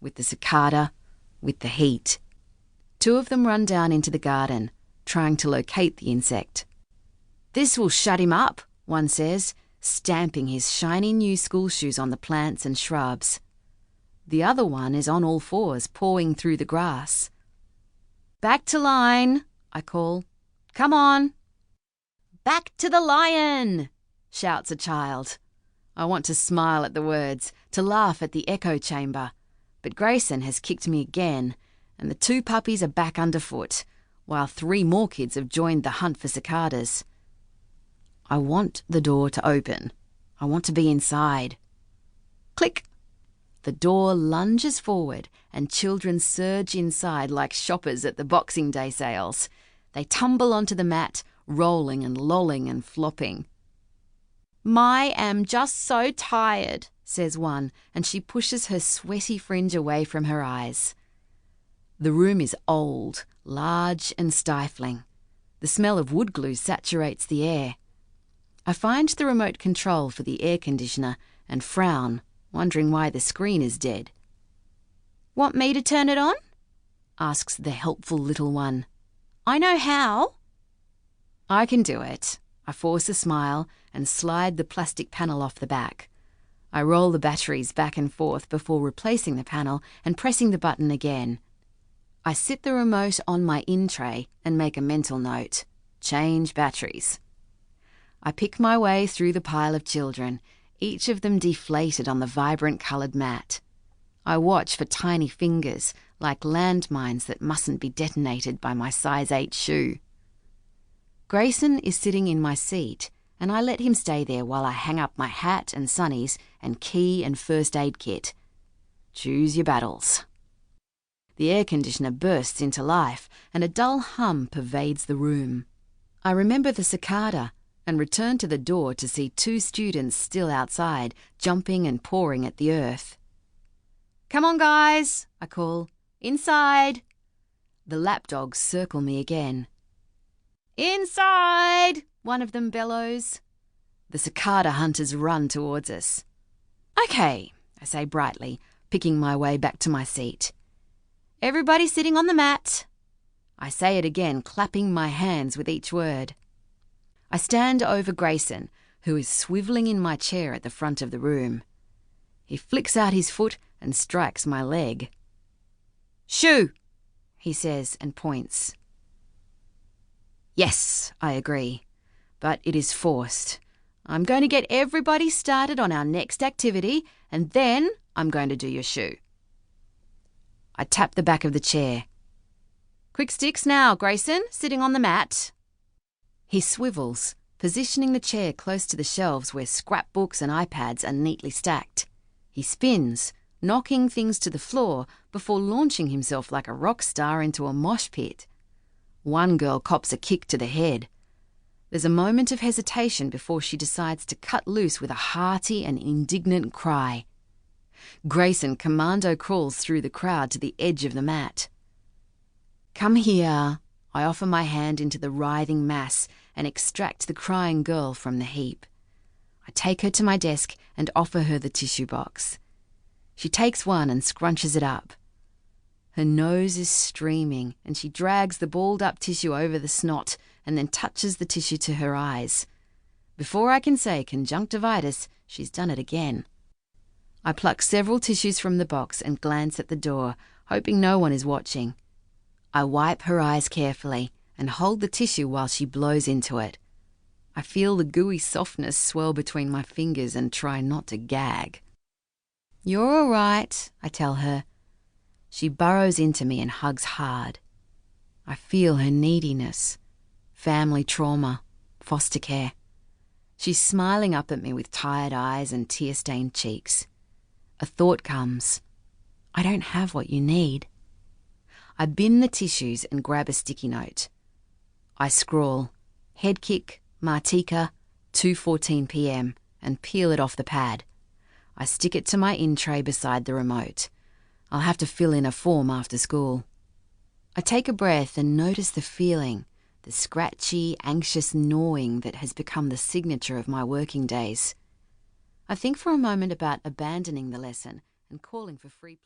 with the cicada, with the heat. Two of them run down into the garden, trying to locate the insect. "This will shut him up," one says, stamping his shiny new school shoes on the plants and shrubs. The other one is on all fours, pawing through the grass. "Back to line," I call. "Come on." "Back to the lion," shouts a child. I want to smile at the words, to laugh at the echo chamber, but Grayson has kicked me again, and the two puppies are back underfoot, while 3 more kids have joined the hunt for cicadas. I want the door to open. I want to be inside. Click! The door lunges forward, and children surge inside like shoppers at the Boxing Day sales. They tumble onto the mat, rolling and lolling and flopping. "My am just so tired," says one, and she pushes her sweaty fringe away from her eyes. The room is old, large and stifling. The smell of wood glue saturates the air. I find the remote control for the air conditioner and frown, wondering why the screen is dead. "Want me to turn it on?" asks the helpful little one. "I know how." I can do it. I force a smile and slide the plastic panel off the back. I roll the batteries back and forth before replacing the panel and pressing the button again. I sit the remote on my in tray and make a mental note. Change batteries. I pick my way through the pile of children, each of them deflated on the vibrant coloured mat. I watch for tiny fingers, like landmines that mustn't be detonated by my size 8 shoe. Grayson is sitting in my seat, and I let him stay there while I hang up my hat and sunnies and key and first aid kit. Choose your battles. The air conditioner bursts into life, and a dull hum pervades the room. I remember the cicada and return to the door to see 2 students still outside, jumping and pawing at the earth. "Come on, guys," I call. "Inside." The lapdogs circle me again. "Inside," one of them bellows. The cicada hunters run towards us. "Okay," I say brightly, picking my way back to my seat. "Everybody sitting on the mat." I say it again, clapping my hands with each word. I stand over Grayson, who is swivelling in my chair at the front of the room. He flicks out his foot and strikes my leg. "Shoo," he says and points. Yes, I agree, but it is forced. I'm going to get everybody started on our next activity, and then I'm going to do your shoe. I tap the back of the chair. "Quick sticks now, Grayson, sitting on the mat." He swivels, positioning the chair close to the shelves where scrapbooks and iPads are neatly stacked. He spins, knocking things to the floor before launching himself like a rock star into a mosh pit. One girl cops a kick to the head. There's a moment of hesitation before she decides to cut loose with a hearty and indignant cry. Grayson commando crawls through the crowd to the edge of the mat. "Come here." I offer my hand into the writhing mass and extract the crying girl from the heap. I take her to my desk and offer her the tissue box. She takes one and scrunches it up. Her nose is streaming, and she drags the balled-up tissue over the snot and then touches the tissue to her eyes. Before I can say conjunctivitis, she's done it again. I pluck several tissues from the box and glance at the door, hoping no one is watching. I wipe her eyes carefully and hold the tissue while she blows into it. I feel the gooey softness swell between my fingers and try not to gag. "You're all right," I tell her. She burrows into me and hugs hard. I feel her neediness, family trauma, foster care. She's smiling up at me with tired eyes and tear-stained cheeks. A thought comes. I don't have what you need. I bin the tissues and grab a sticky note. I scrawl, head kick, Martika, 2:14 p.m, and peel it off the pad. I stick it to my in-tray beside the remote. I'll have to fill in a form after school. I take a breath and notice the feeling, the scratchy, anxious gnawing that has become the signature of my working days. I think for a moment about abandoning the lesson and calling for free play.